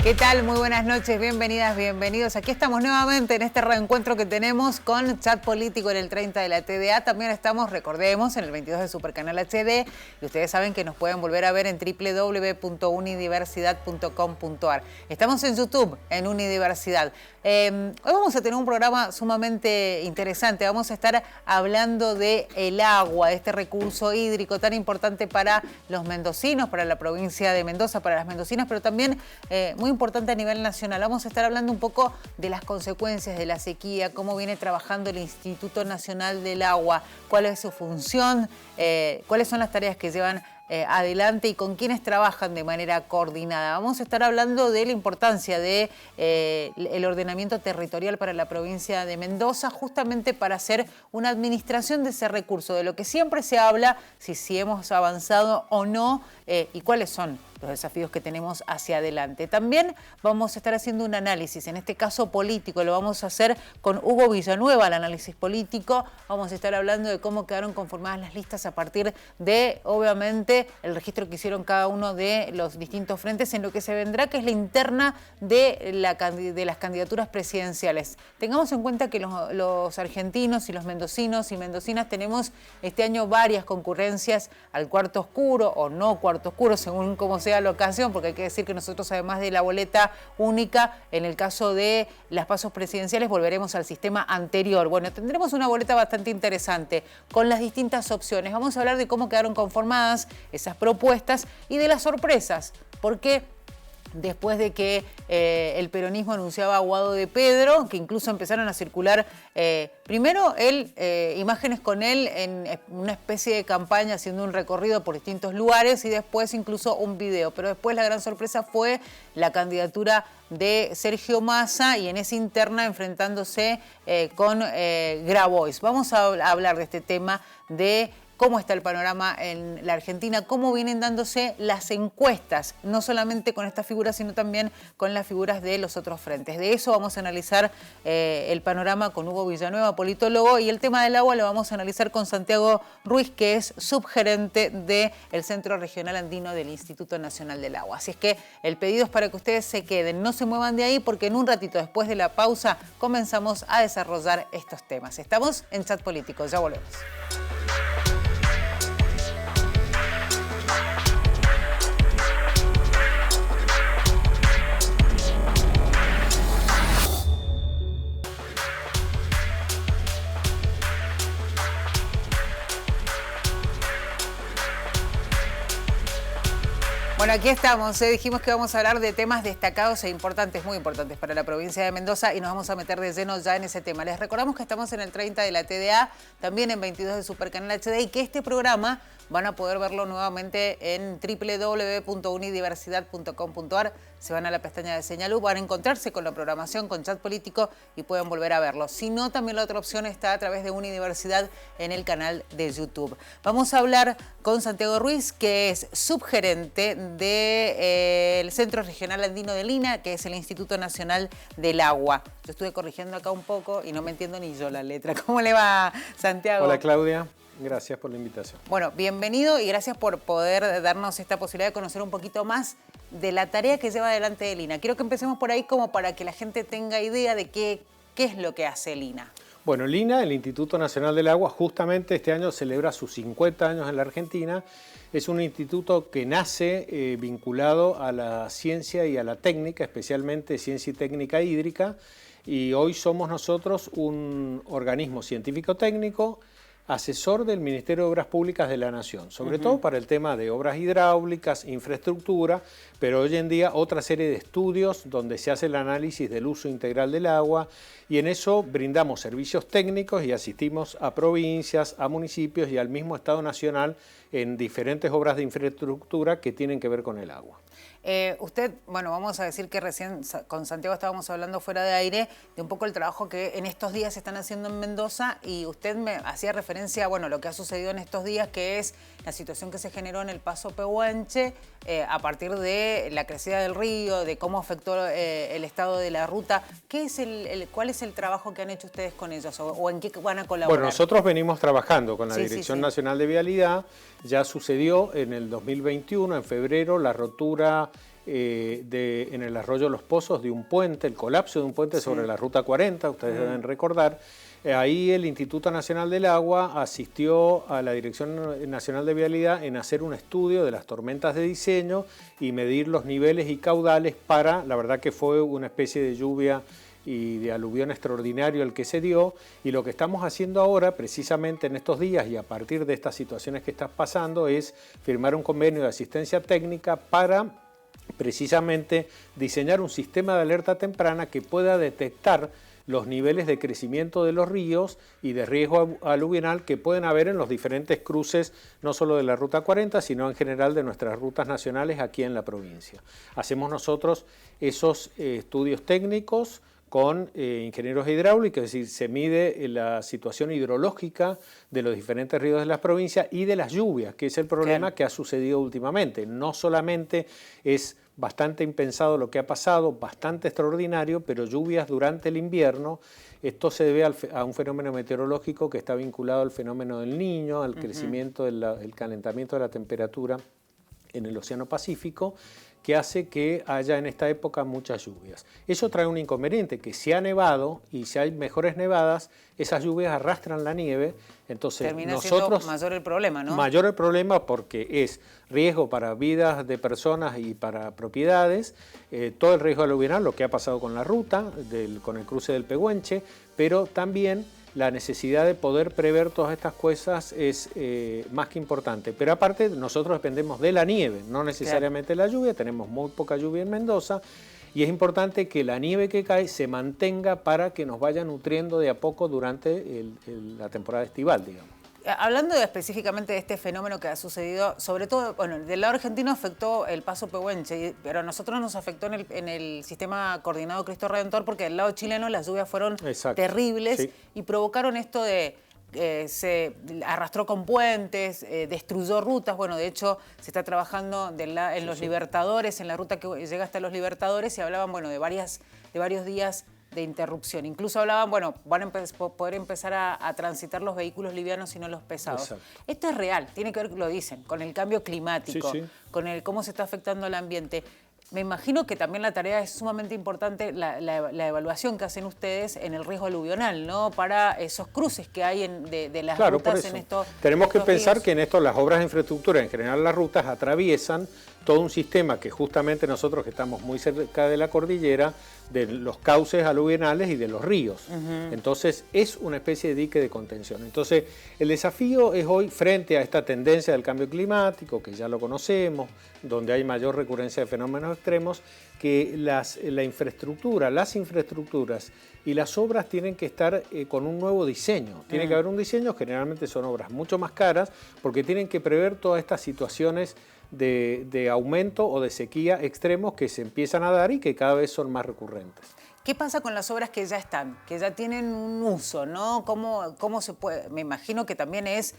¿Qué tal? Muy buenas noches, bienvenidas, bienvenidos. Aquí estamos nuevamente en este reencuentro que tenemos con Chat Político en el 30 de la TDA. También estamos, recordemos, en el 22 de Supercanal HD. Y ustedes saben que nos pueden volver a ver en www.unidiversidad.com.ar. Estamos en YouTube, en Unidiversidad. Hoy vamos a tener un programa sumamente interesante. Vamos a estar hablando de el agua, de este recurso hídrico tan importante para los mendocinos, para la provincia de Mendoza, para las mendocinas, pero también muy importante a nivel nacional. Vamos a estar hablando un poco de las consecuencias de la sequía, cómo viene trabajando el Instituto Nacional del Agua, cuál es su función, cuáles son las tareas que llevan adelante y con quienes trabajan de manera coordinada. Vamos a estar hablando de la importancia de el ordenamiento territorial para la provincia de Mendoza, justamente para hacer una administración de ese recurso, de lo que siempre se habla, si hemos avanzado o no y cuáles son los desafíos que tenemos hacia adelante. También vamos a estar haciendo un análisis, en este caso político, lo vamos a hacer con Hugo Villanueva, el análisis político. Vamos a estar hablando de cómo quedaron conformadas las listas a partir de, obviamente, el registro que hicieron cada uno de los distintos frentes en lo que se vendrá, que es la interna de las candidaturas presidenciales. Tengamos en cuenta que los argentinos y los mendocinos y mendocinas tenemos este año varias concurrencias al cuarto oscuro o no cuarto oscuro, según cómo sea la ocasión, porque hay que decir que nosotros, además de la boleta única, en el caso de las pasos presidenciales volveremos al sistema anterior. Bueno, tendremos una boleta bastante interesante con las distintas opciones. Vamos a hablar de cómo quedaron conformadas esas propuestas y de las sorpresas, porque después de que el peronismo anunciaba a Guado de Pedro, que incluso empezaron a circular primero imágenes con él en una especie de campaña haciendo un recorrido por distintos lugares y después incluso un video. Pero después la gran sorpresa fue la candidatura de Sergio Massa y en esa interna enfrentándose con Grabois. Vamos a hablar de este tema de cómo está el panorama en la Argentina, cómo vienen dándose las encuestas, no solamente con estas figuras, sino también con las figuras de los otros frentes. De eso vamos a analizar el panorama con Hugo Villanueva, politólogo, y el tema del agua lo vamos a analizar con Santiago Ruiz, que es subgerente del Centro Regional Andino del Instituto Nacional del Agua. Así es que el pedido es para que ustedes se queden, no se muevan de ahí, porque en un ratito después de la pausa comenzamos a desarrollar estos temas. Estamos en Chat Político, ya volvemos. Bueno, aquí estamos. Dijimos que vamos a hablar de temas destacados e importantes, muy importantes para la provincia de Mendoza y nos vamos a meter de lleno ya en ese tema. Les recordamos que estamos en el 30 de la TDA, también en 22 de Supercanal HD y que este programa van a poder verlo nuevamente en www.unidiversidad.com.ar. Se van a la pestaña de Señalú, van a encontrarse con la programación, con Chat Político y pueden volver a verlo. Si no, también la otra opción está a través de Unidiversidad en el canal de YouTube. Vamos a hablar con Santiago Ruiz, que es subgerente del Centro Regional Andino del INA, que es el Instituto Nacional del Agua. Yo estuve corrigiendo acá un poco y no me entiendo ni yo la letra. ¿Cómo le va, Santiago? Hola, Claudia. Gracias por la invitación. Bueno, bienvenido y gracias por poder darnos esta posibilidad de conocer un poquito más de la tarea que lleva adelante el INA. Quiero que empecemos por ahí como para que la gente tenga idea de qué es lo que hace el INA. Bueno, el INA, el Instituto Nacional del Agua, justamente este año celebra sus 50 años en la Argentina. Es un instituto que nace vinculado a la ciencia y a la técnica, especialmente ciencia y técnica hídrica. Y hoy somos nosotros un organismo científico-técnico asesor del Ministerio de Obras Públicas de la Nación, sobre todo para el tema de obras hidráulicas, infraestructura, pero hoy en día otra serie de estudios donde se hace el análisis del uso integral del agua y en eso brindamos servicios técnicos y asistimos a provincias, a municipios y al mismo Estado Nacional en diferentes obras de infraestructura que tienen que ver con el agua. Usted, bueno, vamos a decir que recién con Santiago estábamos hablando fuera de aire de un poco el trabajo que en estos días se están haciendo en Mendoza y usted me hacía referencia, bueno, lo que ha sucedido en estos días, que es la situación que se generó en el Paso Pehuenche a partir de la crecida del río, de cómo afectó el estado de la ruta. ¿Cuál es el trabajo que han hecho ustedes con ellos o en qué van a colaborar? Bueno, nosotros venimos trabajando con la Dirección Nacional de Vialidad. Ya sucedió en el 2021, en febrero, la rotura en el arroyo Los Pozos de un puente, el colapso de un puente sobre la Ruta 40, ustedes deben recordar. Ahí el Instituto Nacional del Agua asistió a la Dirección Nacional de Vialidad en hacer un estudio de las tormentas de diseño y medir los niveles y caudales la verdad que fue una especie de lluvia y de aluvión extraordinario el que se dio, y lo que estamos haciendo ahora, precisamente en estos días y a partir de estas situaciones que están pasando, es firmar un convenio de asistencia técnica para precisamente diseñar un sistema de alerta temprana que pueda detectar los niveles de crecimiento de los ríos y de riesgo aluvional que pueden haber en los diferentes cruces, no solo de la Ruta 40, sino en general de nuestras rutas nacionales aquí en la provincia. Hacemos nosotros esos estudios técnicos con ingenieros hidráulicos, es decir, se mide la situación hidrológica de los diferentes ríos de la provincia y de las lluvias, que es el problema que ha sucedido últimamente. No solamente es bastante impensado lo que ha pasado, bastante extraordinario, pero lluvias durante el invierno. Esto se debe a un fenómeno meteorológico que está vinculado al fenómeno del Niño, al crecimiento del calentamiento de la temperatura en el Océano Pacífico, que hace que haya en esta época muchas lluvias. Eso trae un inconveniente, que si ha nevado y si hay mejores nevadas, esas lluvias arrastran la nieve, entonces termina siendo mayor el problema, ¿no? Mayor el problema porque es riesgo para vidas de personas y para propiedades, todo el riesgo aluvional, lo que ha pasado con la ruta, con el cruce del Pehuenche, pero también la necesidad de poder prever todas estas cosas es más que importante. Pero aparte, nosotros dependemos de la nieve, no necesariamente de la lluvia, tenemos muy poca lluvia en Mendoza, y es importante que la nieve que cae se mantenga para que nos vaya nutriendo de a poco durante la temporada estival, digamos. Hablando específicamente de este fenómeno que ha sucedido, sobre todo, bueno, del lado argentino afectó el paso Pehuenche, pero a nosotros nos afectó en el sistema coordinado Cristo Redentor, porque del lado chileno las lluvias fueron terribles y provocaron esto de se arrastró con puentes, destruyó rutas. Bueno, de hecho, se está trabajando en los Libertadores, en la ruta que llega hasta los Libertadores, y hablaban, bueno, de varios días de interrupción. Incluso hablaban, bueno, van a poder empezar a transitar los vehículos livianos y no los pesados. Exacto. Esto es real, tiene que ver, lo dicen, con el cambio climático, con cómo se está afectando el ambiente. Me imagino que también la tarea es sumamente importante, la evaluación que hacen ustedes en el riesgo aluvional, ¿no? Para esos cruces que hay de las rutas en estos tenemos que pensar que en esto las obras de infraestructura, en general las rutas, atraviesan todo un sistema que justamente nosotros que estamos muy cerca de la cordillera, de los cauces aluvionales y de los ríos. Entonces es una especie de dique de contención. Entonces el desafío es hoy, frente a esta tendencia del cambio climático, que ya lo conocemos, donde hay mayor recurrencia de fenómenos extremos, que la infraestructura, las infraestructuras y las obras tienen que estar con un nuevo diseño. Tiene que haber un diseño, generalmente son obras mucho más caras, porque tienen que prever todas estas situaciones de aumento o de sequía extremos que se empiezan a dar y que cada vez son más recurrentes. ¿Qué pasa con las obras que ya están, que ya tienen un uso, ¿no? ¿Cómo se puede? Me imagino que también es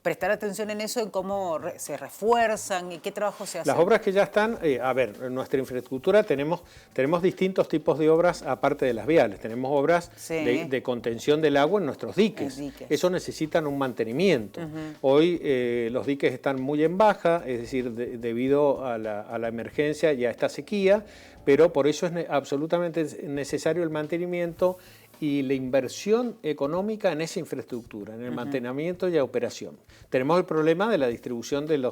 prestar atención en eso, en cómo se refuerzan y qué trabajo se hace. Las obras que ya están, a ver, en nuestra infraestructura tenemos distintos tipos de obras aparte de las viales. Tenemos obras de contención del agua en nuestros diques. Eso necesitan un mantenimiento. Hoy los diques están muy en baja, es decir, debido a la emergencia y a esta sequía, pero por eso es absolutamente necesario el mantenimiento y la inversión económica en esa infraestructura, en el mantenimiento y la operación. Tenemos el problema de la distribución del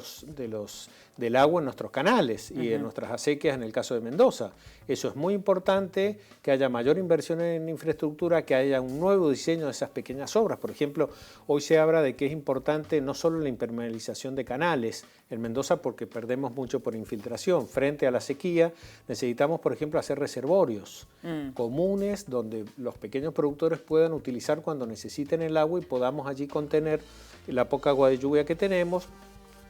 agua en nuestros canales y en nuestras acequias en el caso de Mendoza. Eso es muy importante, que haya mayor inversión en infraestructura, que haya un nuevo diseño de esas pequeñas obras. Por ejemplo, hoy se habla de que es importante no solo la impermeabilización de canales en Mendoza, porque perdemos mucho por infiltración. Frente a la sequía necesitamos, por ejemplo, hacer reservorios comunes donde los pequeños productores puedan utilizar cuando necesiten el agua y podamos allí contener la poca agua de lluvia que tenemos,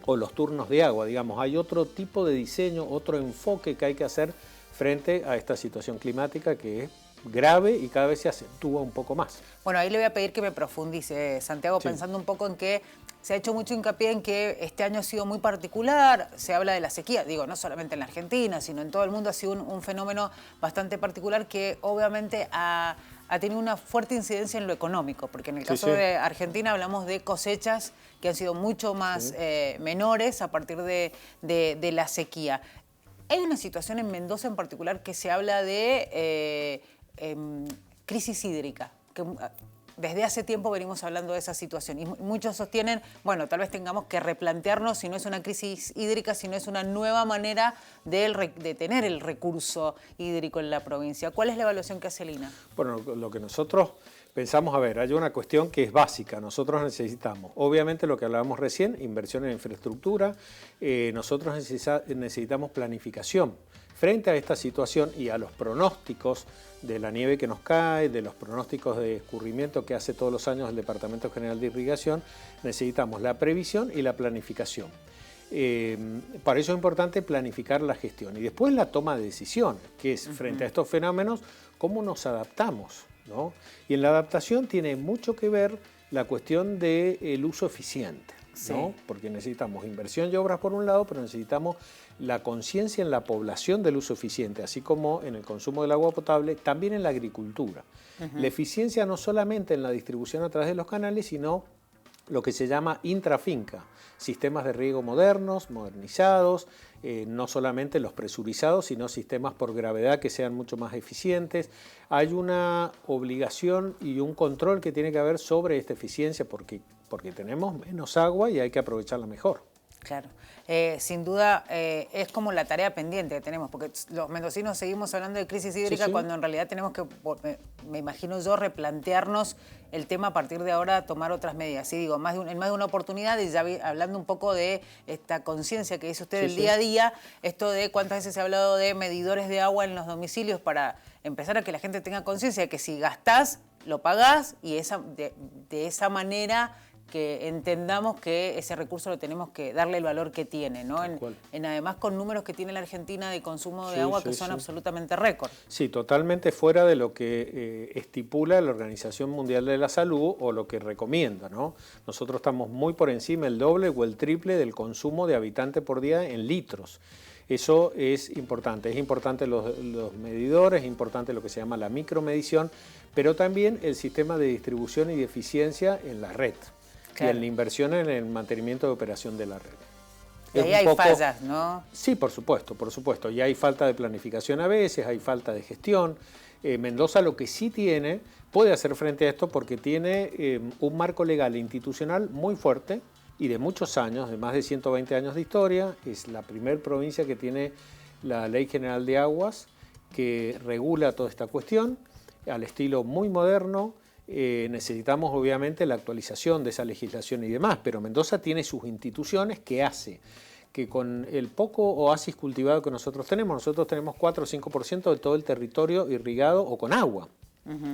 o los turnos de agua, digamos. Hay otro tipo de diseño, otro enfoque que hay que hacer frente a esta situación climática que es grave y cada vez se acentúa un poco más. Bueno, ahí le voy a pedir que me profundice, Santiago, pensando un poco en que se ha hecho mucho hincapié en que este año ha sido muy particular, se habla de la sequía, digo, no solamente en la Argentina, sino en todo el mundo ha sido un fenómeno bastante particular que obviamente ha tenido una fuerte incidencia en lo económico, porque en el caso de Argentina hablamos de cosechas que han sido mucho más menores a partir de la sequía. Hay una situación en Mendoza en particular que se habla de crisis hídrica, que desde hace tiempo venimos hablando de esa situación y muchos sostienen, bueno, tal vez tengamos que replantearnos si no es una crisis hídrica, si no es una nueva manera de tener el recurso hídrico en la provincia. ¿Cuál es la evaluación que hace el INA? Bueno, lo que nosotros pensamos, a ver, hay una cuestión que es básica, nosotros necesitamos, obviamente lo que hablábamos recién, inversión en infraestructura, nosotros necesitamos planificación. Frente a esta situación y a los pronósticos de la nieve que nos cae, de los pronósticos de escurrimiento que hace todos los años el Departamento General de Irrigación, necesitamos la previsión y la planificación. Para eso es importante planificar la gestión y después la toma de decisiones, que es frente a estos fenómenos, cómo nos adaptamos, ¿no? Y en la adaptación tiene mucho que ver la cuestión del uso eficiente, ¿no? Sí. Porque necesitamos inversión y obras por un lado, pero necesitamos la conciencia en la población del uso eficiente, así como en el consumo del agua potable, también en la agricultura. La eficiencia no solamente en la distribución a través de los canales, sino lo que se llama intrafinca, sistemas de riego modernos, modernizados, no solamente los presurizados, sino sistemas por gravedad que sean mucho más eficientes. Hay una obligación y un control que tiene que haber sobre esta eficiencia porque tenemos menos agua y hay que aprovecharla mejor. Claro, sin duda es como la tarea pendiente que tenemos, porque los mendocinos seguimos hablando de crisis hídrica cuando en realidad tenemos que, me imagino yo, replantearnos el tema a partir de ahora, tomar otras medidas. Sí, digo, en más de una oportunidad, y ya hablando un poco de esta conciencia que dice usted del día a día, esto de cuántas veces se ha hablado de medidores de agua en los domicilios para empezar a que la gente tenga conciencia de que si gastás, lo pagás y de esa manera que entendamos que ese recurso lo tenemos que darle el valor que tiene, ¿no? Además con números que tiene la Argentina de consumo de agua que son absolutamente récord. Sí, totalmente fuera de lo que estipula la Organización Mundial de la Salud o lo que recomienda, ¿no? Nosotros estamos muy por encima, el doble o el triple del consumo de habitante por día en litros. Eso es importante los medidores, es importante lo que se llama la micromedición, pero también el sistema de distribución y de eficiencia en la red. Claro. Y en la inversión en el mantenimiento de operación de la red. Y ahí hay fallas, ¿no? Sí, por supuesto. Y hay falta de planificación a veces, hay falta de gestión. Mendoza lo que sí puede hacer frente a esto porque tiene un marco legal e institucional muy fuerte y de muchos años, de más de 120 años de historia. Es la primera provincia que tiene la Ley General de Aguas que regula toda esta cuestión al estilo muy moderno. Necesitamos obviamente la actualización de esa legislación y demás, pero Mendoza tiene sus instituciones que hace que con el poco oasis cultivado que nosotros tenemos 4 o 5% de todo el territorio irrigado o con agua.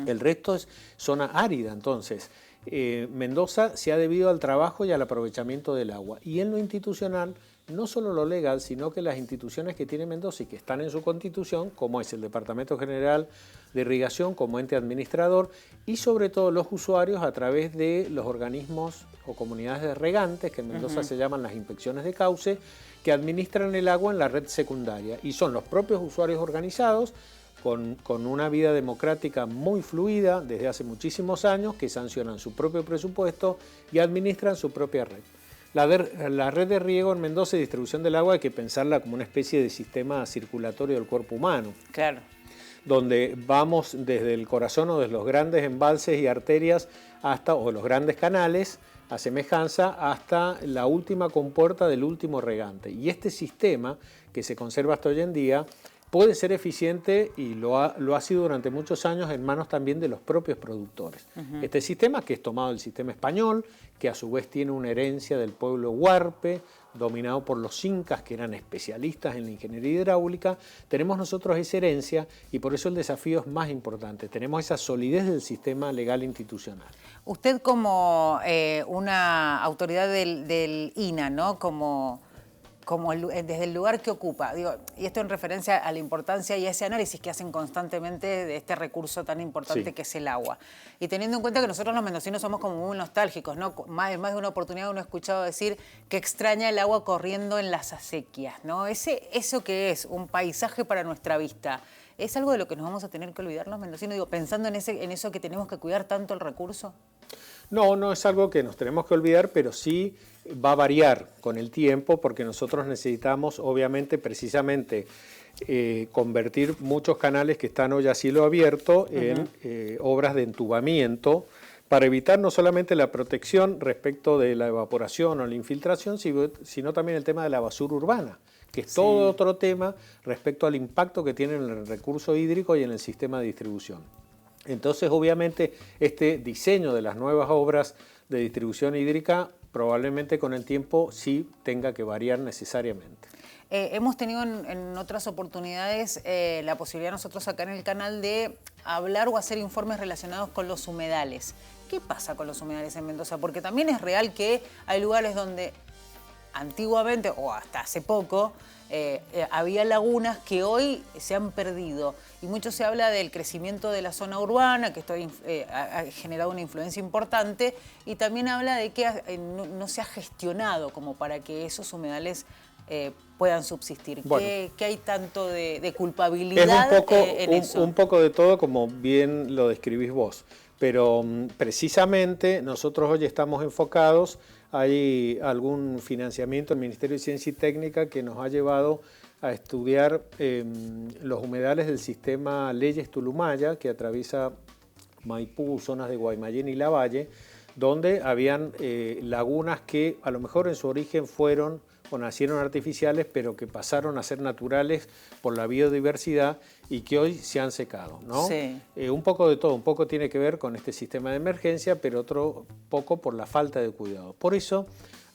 El resto es zona árida, entonces Mendoza se ha debido al trabajo y al aprovechamiento del agua. Y en lo institucional, no solo lo legal, sino que las instituciones que tiene Mendoza y que están en su constitución, como es el Departamento General de Irrigación como ente administrador, y sobre todo los usuarios a través de los organismos o comunidades de regantes, que en Mendoza se llaman las inspecciones de cauce, que administran el agua en la red secundaria. Y son los propios usuarios organizados, con una vida democrática muy fluida desde hace muchísimos años, que sancionan su propio presupuesto y administran su propia red. La red de riego en Mendoza y distribución del agua hay que pensarla como una especie de sistema circulatorio del cuerpo humano. Claro. Donde vamos desde el corazón o desde los grandes embalses y arterias o los grandes canales, a semejanza, hasta la última compuerta del último regante. Y este sistema, que se conserva hasta hoy en día, puede ser eficiente y lo ha sido durante muchos años en manos también de los propios productores. Este sistema, que es tomado del sistema español, que a su vez tiene una herencia del pueblo huarpe, dominado por los incas, que eran especialistas en la ingeniería hidráulica, tenemos nosotros esa herencia y por eso el desafío es más importante. Tenemos esa solidez del sistema legal institucional. Usted como una autoridad del INA, ¿no? Desde el lugar que ocupa, digo, y esto en referencia a la importancia y a ese análisis que hacen constantemente de este recurso tan importante que es el agua. Y teniendo en cuenta que nosotros los mendocinos somos como muy nostálgicos, ¿no? Más de una oportunidad uno ha escuchado decir que extraña el agua corriendo en las acequias, ¿no? Eso que es un paisaje para nuestra vista, ¿es algo de lo que nos vamos a tener que olvidar los mendocinos? Digo, pensando en eso que tenemos que cuidar tanto el recurso. No, no es algo que nos tenemos que olvidar, pero sí va a variar con el tiempo porque nosotros necesitamos, obviamente, precisamente convertir muchos canales que están hoy a cielo abierto en obras de entubamiento para evitar no solamente la protección respecto de la evaporación o la infiltración, sino también el tema de la basura urbana, que es todo otro tema respecto al impacto que tiene en el recurso hídrico y en el sistema de distribución. Entonces, obviamente, este diseño de las nuevas obras de distribución hídrica probablemente con el tiempo sí tenga que variar necesariamente. Hemos tenido en otras oportunidades la posibilidad nosotros acá en el canal de hablar o hacer informes relacionados con los humedales. ¿Qué pasa con los humedales en Mendoza? Porque también es real que hay lugares donde antiguamente o hasta hace poco había lagunas que hoy se han perdido y mucho se habla del crecimiento de la zona urbana, que esto ha generado una influencia importante, y también habla de que no se ha gestionado como para que esos humedales puedan subsistir. Bueno, ¿Qué hay tanto de culpabilidad en eso? Un poco de todo, como bien lo describís vos, pero precisamente nosotros hoy estamos enfocados. Hay algún financiamiento del Ministerio de Ciencia y Técnica que nos ha llevado a estudiar los humedales del sistema Leyes Tulumaya, que atraviesa Maipú, zonas de Guaymallén y Lavalle, donde habían lagunas que a lo mejor en su origen fueron o nacieron artificiales, pero que pasaron a ser naturales por la biodiversidad y que hoy se han secado, ¿no? Sí. Un poco de todo, un poco tiene que ver con este sistema de emergencia, pero otro poco por la falta de cuidado. Por eso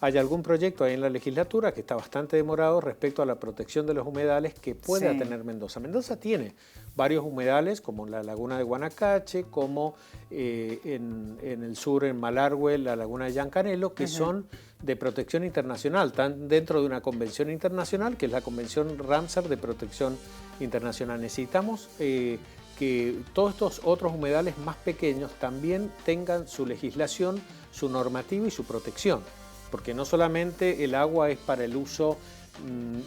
hay algún proyecto ahí en la legislatura que está bastante demorado respecto a la protección de los humedales que pueda tener Mendoza. Mendoza tiene varios humedales, como la laguna de Guanacache, como en el sur, en Malargüe, la laguna de Yancanelo, que son de protección internacional, están dentro de una convención internacional, que es la Convención Ramsar de Protección Internacional. Necesitamos que todos estos otros humedales más pequeños también tengan su legislación, su normativa y su protección, porque no solamente el agua es para el uso,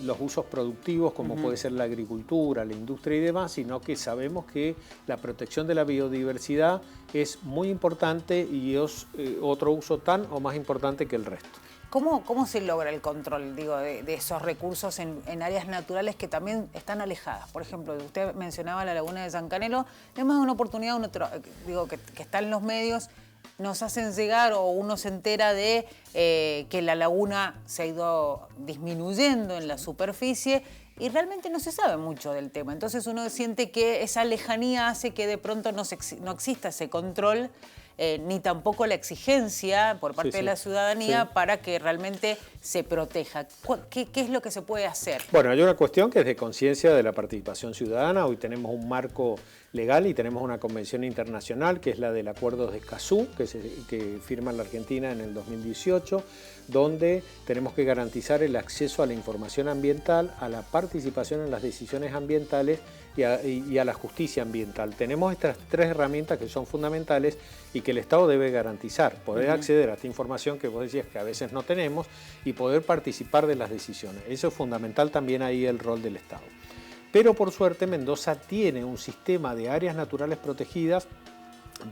los usos productivos como puede ser la agricultura, la industria y demás, sino que sabemos que la protección de la biodiversidad es muy importante y es otro uso tan o más importante que el resto. ¿Cómo se logra el control, digo, de esos recursos en áreas naturales que también están alejadas? Por ejemplo, usted mencionaba la laguna de Yancanelo, es más de una oportunidad, que está en los medios, nos hacen llegar o uno se entera de que la laguna se ha ido disminuyendo en la superficie y realmente no se sabe mucho del tema. Entonces uno siente que esa lejanía hace que de pronto no exista ese control, ni tampoco la exigencia por parte de la ciudadanía para que realmente se proteja. ¿Qué es lo que se puede hacer? Bueno, hay una cuestión que es de conciencia de la participación ciudadana. Hoy tenemos un marco legal y tenemos una convención internacional que es la del Acuerdo de Escazú, que firma la Argentina en el 2018, donde tenemos que garantizar el acceso a la información ambiental, a la participación en las decisiones ambientales y a la justicia ambiental. Tenemos estas tres herramientas que son fundamentales y que el Estado debe garantizar, poder acceder a esta información que vos decías que a veces no tenemos y poder participar de las decisiones. Eso es fundamental también ahí el rol del Estado. Pero por suerte Mendoza tiene un sistema de áreas naturales protegidas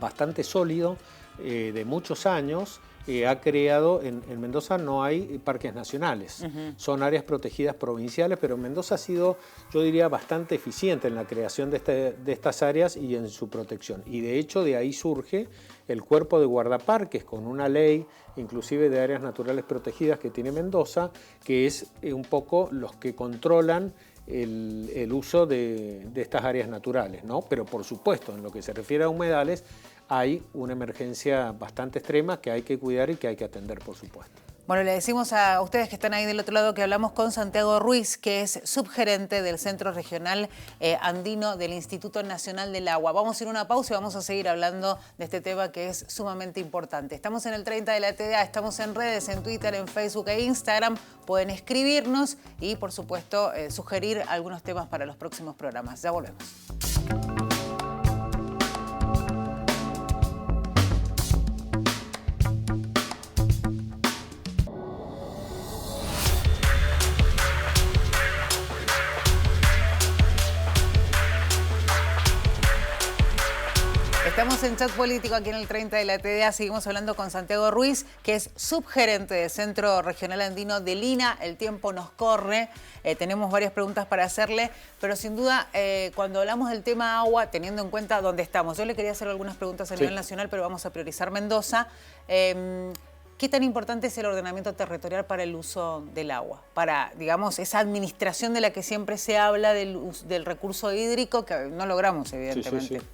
bastante sólido, de muchos años. Ha creado, en Mendoza no hay parques nacionales, son áreas protegidas provinciales, pero Mendoza ha sido, yo diría, bastante eficiente en la creación de estas áreas y en su protección. Y de hecho de ahí surge el cuerpo de guardaparques con una ley inclusive de áreas naturales protegidas que tiene Mendoza, que es un poco los que controlan el uso de estas áreas naturales, ¿no? Pero por supuesto, en lo que se refiere a humedales, hay una emergencia bastante extrema que hay que cuidar y que hay que atender, por supuesto. Bueno, le decimos a ustedes que están ahí del otro lado que hablamos con Santiago Ruiz, que es subgerente del Centro Regional Andino del Instituto Nacional del Agua. Vamos a ir a una pausa y vamos a seguir hablando de este tema que es sumamente importante. Estamos en el 30 de la TDA, estamos en redes, en Twitter, en Facebook e Instagram. Pueden escribirnos y, por supuesto, sugerir algunos temas para los próximos programas. Ya volvemos. Estamos en Chat Político aquí en el 30 de la TDA. Seguimos hablando con Santiago Ruiz, que es subgerente del Centro Regional Andino del INA. El tiempo nos corre, tenemos varias preguntas para hacerle, pero sin duda, cuando hablamos del tema agua, teniendo en cuenta dónde estamos, yo le quería hacer algunas preguntas a nivel nacional, pero vamos a priorizar Mendoza. ¿Qué tan importante es el ordenamiento territorial para el uso del agua? Para, digamos, esa administración de la que siempre se habla del recurso hídrico, que no logramos, evidentemente. Sí.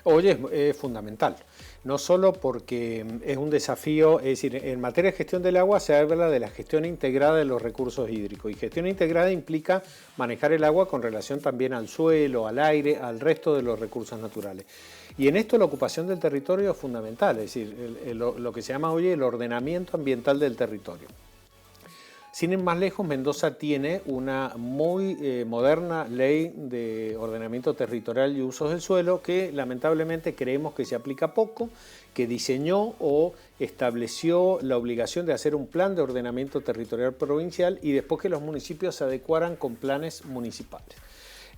Hoy es fundamental, no solo porque es un desafío, es decir, en materia de gestión del agua se habla de la gestión integrada de los recursos hídricos, y gestión integrada implica manejar el agua con relación también al suelo, al aire, al resto de los recursos naturales. Y en esto la ocupación del territorio es fundamental, es decir, lo que se llama hoy el ordenamiento ambiental del territorio. Sin ir más lejos, Mendoza tiene una muy moderna ley de ordenamiento territorial y usos del suelo que lamentablemente creemos que se aplica poco, que diseñó o estableció la obligación de hacer un plan de ordenamiento territorial provincial y después que los municipios se adecuaran con planes municipales.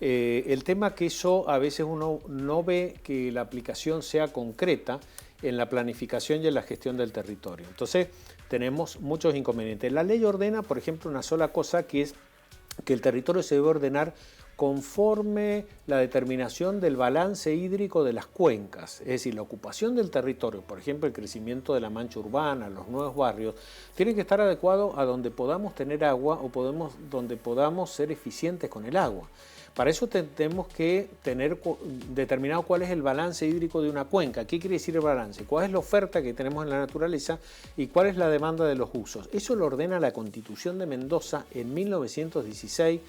El tema que eso a veces uno no ve que la aplicación sea concreta en la planificación y en la gestión del territorio. Entonces tenemos muchos inconvenientes. La ley ordena, por ejemplo, una sola cosa, que es que el territorio se debe ordenar conforme la determinación del balance hídrico de las cuencas, es decir, la ocupación del territorio, por ejemplo, el crecimiento de la mancha urbana, los nuevos barrios, tiene que estar adecuado a donde podamos tener agua o donde podamos ser eficientes con el agua. Para eso tenemos que tener determinado cuál es el balance hídrico de una cuenca. ¿Qué quiere decir el balance? ¿Cuál es la oferta que tenemos en la naturaleza y cuál es la demanda de los usos? Eso lo ordena la Constitución de Mendoza en 1916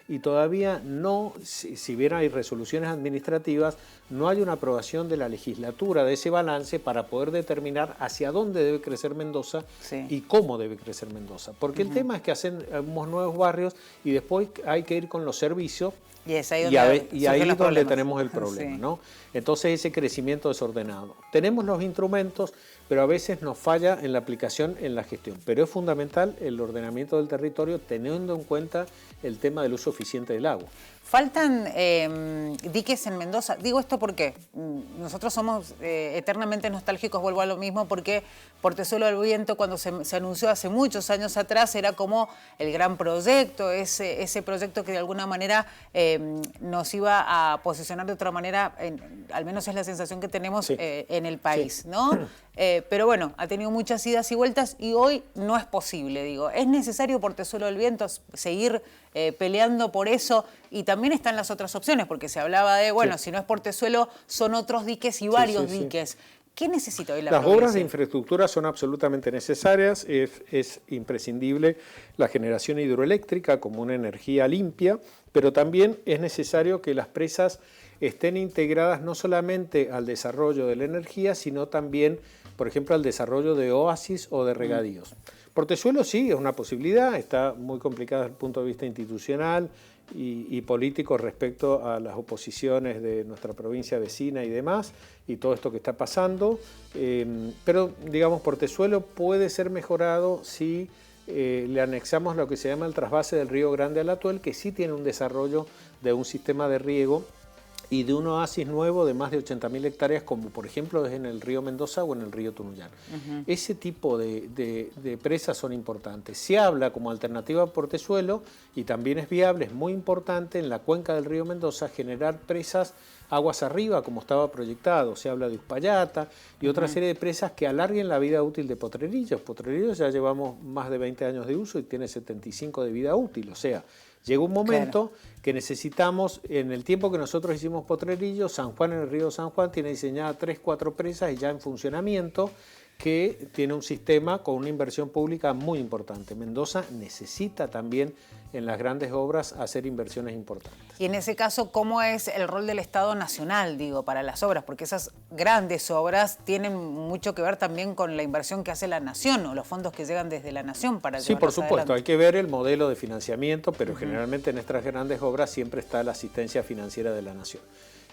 y todavía no, si bien hay resoluciones administrativas, no hay una aprobación de la legislatura de ese balance para poder determinar hacia dónde debe crecer Mendoza y cómo debe crecer Mendoza. Porque el tema es que hacemos nuevos barrios y después hay que ir con los servicios. Y ahí es donde tenemos el problema, ¿no? Entonces ese crecimiento desordenado. Tenemos los instrumentos, pero a veces nos falla en la aplicación, en la gestión. Pero es fundamental el ordenamiento del territorio teniendo en cuenta el tema del uso eficiente del agua. ¿Faltan diques en Mendoza? Digo esto porque nosotros somos eternamente nostálgicos, vuelvo a lo mismo, porque Portezuelo del Viento, cuando se anunció hace muchos años atrás, era como el gran proyecto, ese proyecto que de alguna manera nos iba a posicionar de otra manera, al menos es la sensación que tenemos en el país, ¿no? Pero bueno, ha tenido muchas idas y vueltas y hoy no es posible, digo. ¿Es necesario Portezuelo del Viento seguir peleando por eso? Y también están las otras opciones, porque se hablaba de, bueno, si no es Portezuelo, son otros diques y varios diques. ¿Qué necesita hoy la provincia? Las obras de infraestructura son absolutamente necesarias, es imprescindible la generación hidroeléctrica como una energía limpia, pero también es necesario que las presas estén integradas no solamente al desarrollo de la energía, sino también, por ejemplo, al desarrollo de oasis o de regadíos. Portezuelo sí, es una posibilidad, está muy complicada desde el punto de vista institucional y político respecto a las oposiciones de nuestra provincia vecina y demás, y todo esto que está pasando, pero digamos Portezuelo puede ser mejorado si le anexamos lo que se llama el trasvase del Río Grande al Atuel, que sí tiene un desarrollo de un sistema de riego y de un oasis nuevo de más de 80.000 hectáreas, como por ejemplo es en el río Mendoza o en el río Tunuyán. Ese tipo de presas son importantes. Se habla como alternativa a Portezuelo y también es viable, es muy importante en la cuenca del río Mendoza generar presas aguas arriba, como estaba proyectado. Se habla de Uspallata y otra serie de presas que alarguen la vida útil de Potrerillos. Potrerillos ya llevamos más de 20 años de uso y tiene 75 de vida útil, o sea, llega un momento que necesitamos, en el tiempo que nosotros hicimos Potrerillos, San Juan, en el río San Juan, tiene diseñadas 3, 4 presas y ya en funcionamiento, que tiene un sistema con una inversión pública muy importante. Mendoza necesita también en las grandes obras hacer inversiones importantes. Y en ese caso, ¿cómo es el rol del Estado Nacional, digo, para las obras? Porque esas grandes obras tienen mucho que ver también con la inversión que hace la Nación o los fondos que llegan desde la Nación para llevarlas Sí, por supuesto, adelante. Hay que ver el modelo de financiamiento, pero generalmente en estas grandes obras siempre está la asistencia financiera de la Nación.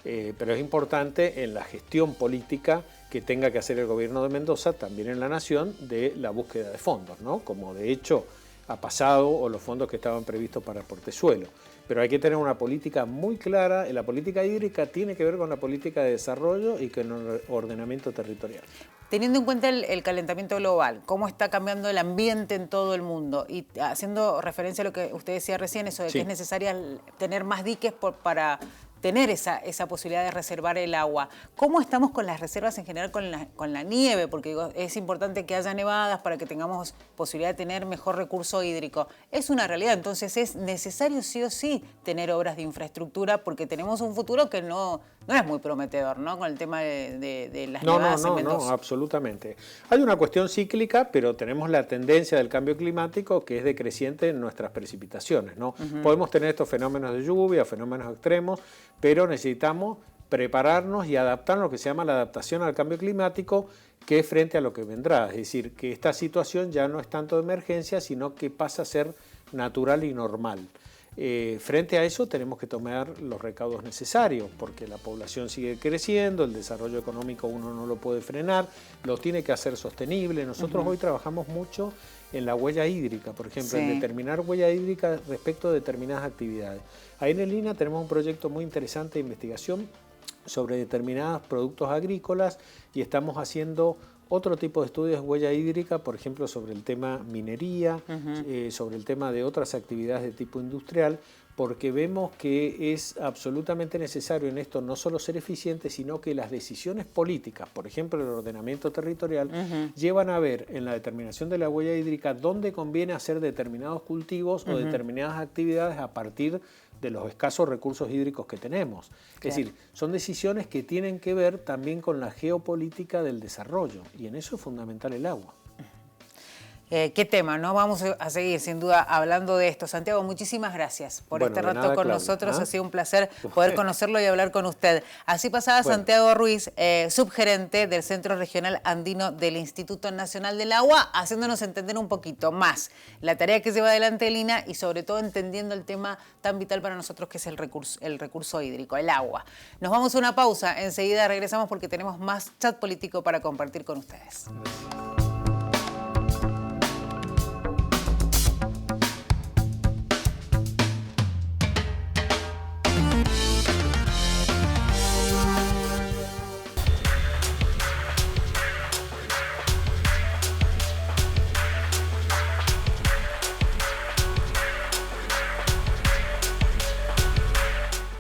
Pero es importante en la gestión política que tenga que hacer el gobierno de Mendoza, también en la Nación, de la búsqueda de fondos, ¿no? Como de hecho ha pasado, o los fondos que estaban previstos para Portezuelo. pero hay que tener una política muy clara. La política hídrica tiene que ver con la política de desarrollo y con el ordenamiento territorial. Teniendo en cuenta el calentamiento global, cómo está cambiando el ambiente en todo el mundo y haciendo referencia a lo que usted decía recién, eso de que es necesario tener más diques para tener esa posibilidad de reservar el agua. ¿Cómo estamos con las reservas en general con la nieve? Porque digo, es importante que haya nevadas para que tengamos posibilidad de tener mejor recurso hídrico. Es una realidad, entonces es necesario sí o sí tener obras de infraestructura porque tenemos un futuro que no es muy prometedor, ¿no? Con el tema de las nevadas en Mendoza. No, absolutamente. Hay una cuestión cíclica, pero tenemos la tendencia del cambio climático que es decreciente en nuestras precipitaciones, ¿no? Podemos tener estos fenómenos de lluvia, fenómenos extremos, pero necesitamos prepararnos y adaptar lo que se llama la adaptación al cambio climático, que es frente a lo que vendrá. Es decir, que esta situación ya no es tanto de emergencia, sino que pasa a ser natural y normal. Frente a eso tenemos que tomar los recaudos necesarios, porque la población sigue creciendo, el desarrollo económico uno no lo puede frenar, lo tiene que hacer sostenible. Nosotros hoy trabajamos mucho en la huella hídrica, por ejemplo, en determinar huella hídrica respecto a determinadas actividades. Ahí en el INAH tenemos un proyecto muy interesante de investigación sobre determinados productos agrícolas y estamos haciendo otro tipo de estudios de huella hídrica, por ejemplo, sobre el tema minería, sobre el tema de otras actividades de tipo industrial, porque vemos que es absolutamente necesario en esto no solo ser eficiente, sino que las decisiones políticas, por ejemplo, el ordenamiento territorial, llevan a ver en la determinación de la huella hídrica dónde conviene hacer determinados cultivos o determinadas actividades a partir de los escasos recursos hídricos que tenemos. Claro. Es decir, son decisiones que tienen que ver también con la geopolítica del desarrollo, y en eso es fundamental el agua. Qué tema, ¿no? Vamos a seguir sin duda hablando de esto. Santiago, muchísimas gracias por este rato con Claudia, nosotros. Ha sido un placer poder conocerlo y hablar con usted. Así pasaba Santiago Ruiz, subgerente del Centro Regional Andino del Instituto Nacional del Agua, haciéndonos entender un poquito más la tarea que lleva adelante el INAH y sobre todo entendiendo el tema tan vital para nosotros que es el recurso hídrico, el agua. Nos vamos a una pausa, enseguida regresamos porque tenemos más chat político para compartir con ustedes.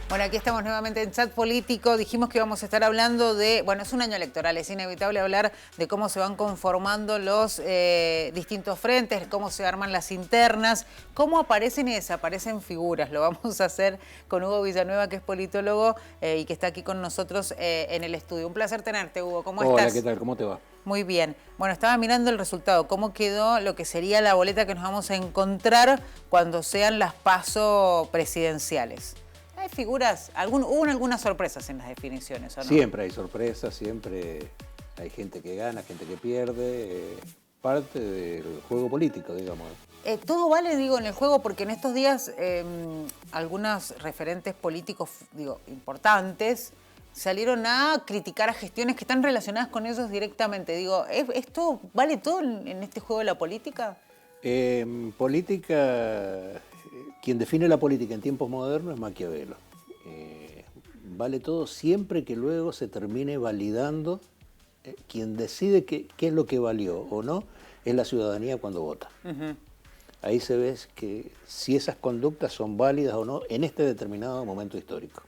Bueno, aquí estamos nuevamente en Chat Político. Dijimos que íbamos a estar hablando de... Bueno, es un año electoral, es inevitable hablar de cómo se van conformando los distintos frentes, cómo se arman las internas, cómo aparecen y desaparecen figuras. Lo vamos a hacer con Hugo Villanueva, que es politólogo y que está aquí con nosotros en el estudio. Un placer tenerte, Hugo. ¿Cómo estás? Hola, ¿qué tal? ¿Cómo te va? Muy bien. Bueno, estaba mirando el resultado, cómo quedó lo que sería la boleta que nos vamos a encontrar cuando sean las PASO presidenciales. ¿Hay figuras? ¿Hubo algunas sorpresas en las definiciones o no? Siempre hay sorpresas, siempre hay gente que gana, gente que pierde, parte del juego político, digamos. Todo vale, digo, en el juego, porque en estos días algunos referentes políticos, importantes, salieron a criticar a gestiones que están relacionadas con ellos directamente. Digo, ¿esto vale todo en este juego de la política? Política... Quien define la política en tiempos modernos es Maquiavelo. Vale todo siempre que luego se termine validando. Quien decide qué es lo que valió o no es la ciudadanía cuando vota. Ahí se ve que si esas conductas son válidas o no en este determinado momento histórico.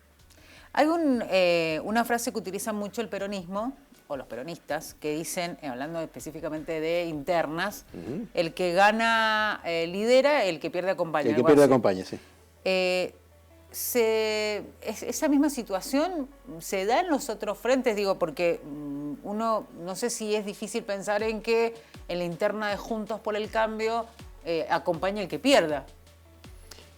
Hay una frase que utiliza mucho el peronismo, o los peronistas, que dicen, hablando específicamente de internas, el que gana lidera, el que pierde acompaña. El que pierde acompaña, sí. Esa misma situación se da en los otros frentes, porque uno, no sé si es difícil pensar en que en la interna de Juntos por el Cambio acompaña el que pierda.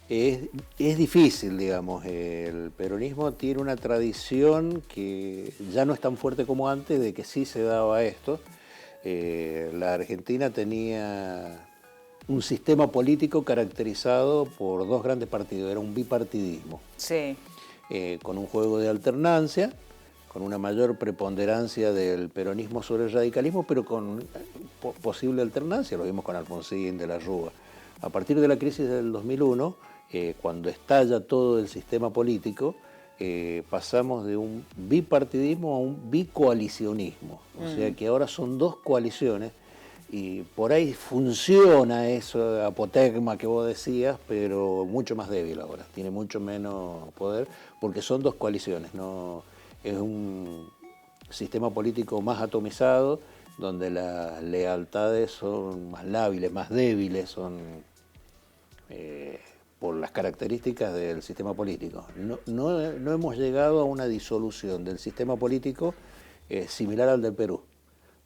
Es difícil, digamos. El peronismo tiene una tradición que ya no es tan fuerte como antes, de que sí se daba esto. La Argentina tenía un sistema político caracterizado por dos grandes partidos, era un bipartidismo. Sí. Con un juego de alternancia, con una mayor preponderancia del peronismo sobre el radicalismo, pero con posible alternancia, lo vimos con Alfonsín de la Rúa. A partir de la crisis del 2001, cuando estalla todo el sistema político, pasamos de un bipartidismo a un bicoalicionismo. O sea que ahora son dos coaliciones y por ahí funciona eso apotegma que vos decías, pero mucho más débil ahora, tiene mucho menos poder porque son dos coaliciones, no es un sistema político más atomizado donde las lealtades son más lábiles, más débiles, son por las características del sistema político. No hemos llegado a una disolución del sistema político similar al del Perú,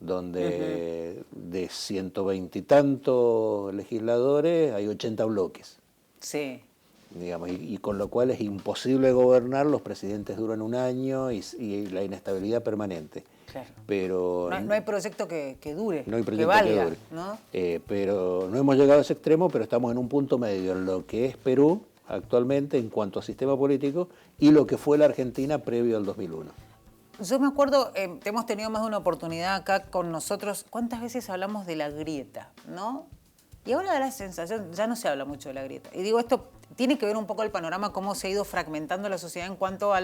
donde de 120 y tantos legisladores hay 80 bloques. Sí. Digamos, y con lo cual es imposible gobernar, los presidentes duran un año y la inestabilidad permanente. Claro. Pero no hay proyecto que dure, no hay que proyecto valga, que dure. ¿no? Pero no hemos llegado a ese extremo, pero estamos en un punto medio en lo que es Perú actualmente en cuanto a sistema político y lo que fue la Argentina previo al 2001. Yo me acuerdo, hemos tenido más de una oportunidad acá con nosotros, ¿cuántas veces hablamos de la grieta, no? Y ahora da la sensación, ya no se habla mucho de la grieta. Y digo, esto tiene que ver un poco el panorama, cómo se ha ido fragmentando la sociedad en cuanto a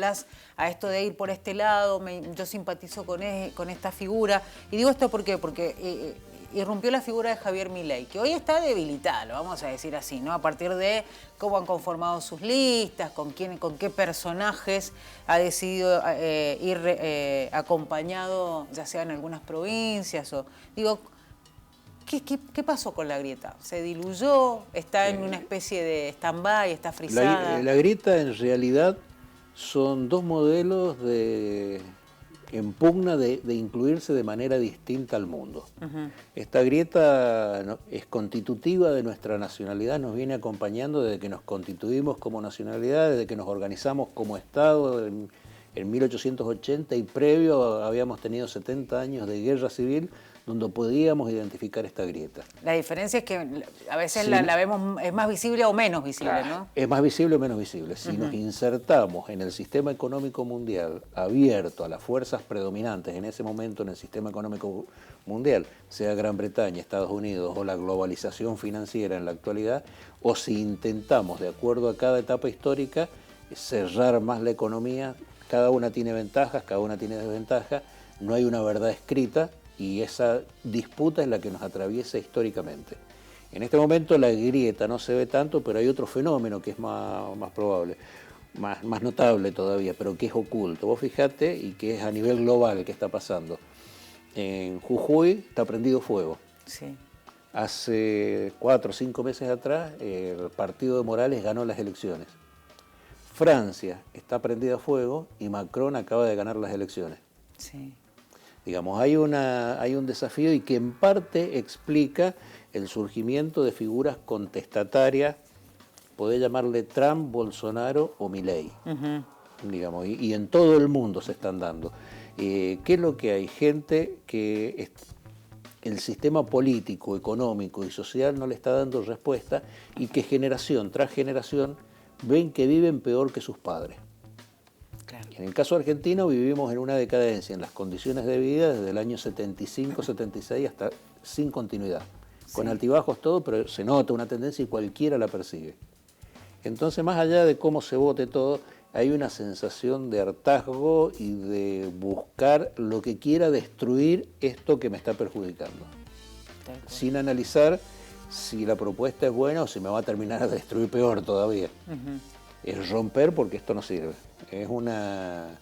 esto de ir por este lado, yo simpatizo con esta figura. Y digo esto ¿por qué? Porque irrumpió la figura de Javier Milei, que hoy está debilitada, lo vamos a decir así, ¿no? A partir de cómo han conformado sus listas, con qué personajes ha decidido ir acompañado, ya sea en algunas provincias o... Digo, ¿Qué pasó con la grieta? ¿Se diluyó? ¿Está en una especie de stand-by? ¿Está frisada? La grieta en realidad son dos modelos en pugna de incluirse de manera distinta al mundo. Esta grieta es constitutiva de nuestra nacionalidad, nos viene acompañando desde que nos constituimos como nacionalidad, desde que nos organizamos como Estado en 1880 y previo habíamos tenido 70 años de guerra civil donde podíamos identificar esta grieta. La diferencia es que a veces Sí. la vemos, es más visible o menos visible, ¿no? Es más visible o menos visible. Si nos insertamos en el sistema económico mundial abierto a las fuerzas predominantes en ese momento en el sistema económico mundial, sea Gran Bretaña, Estados Unidos o la globalización financiera en la actualidad, o si intentamos, de acuerdo a cada etapa histórica, cerrar más la economía, cada una tiene ventajas, cada una tiene desventajas, no hay una verdad escrita, y esa disputa es la que nos atraviesa históricamente. En este momento la grieta no se ve tanto, pero hay otro fenómeno que es más probable, más notable todavía, pero que es oculto. Vos fijate, y que es a nivel global que está pasando. En Jujuy está prendido fuego. Sí. Hace 4 o 5 meses atrás el partido de Morales ganó las elecciones. Francia está prendida a fuego y Macron acaba de ganar las elecciones. Sí. Digamos, hay un desafío y que en parte explica el surgimiento de figuras contestatarias, podés llamarle Trump, Bolsonaro o Milei, digamos, y en todo el mundo se están dando. ¿Qué es lo que hay? Gente que el sistema político, económico y social no le está dando respuesta y que generación tras generación ven que viven peor que sus padres. Claro. En el caso argentino vivimos en una decadencia en las condiciones de vida desde el año 75, 76 hasta sin continuidad. Con altibajos todo, pero se nota una tendencia y cualquiera la percibe. Entonces, más allá de cómo se vote todo, hay una sensación de hartazgo y de buscar lo que quiera destruir esto que me está perjudicando. Sin analizar si la propuesta es buena o si me va a terminar a destruir peor todavía. Es romper porque esto no sirve. Es una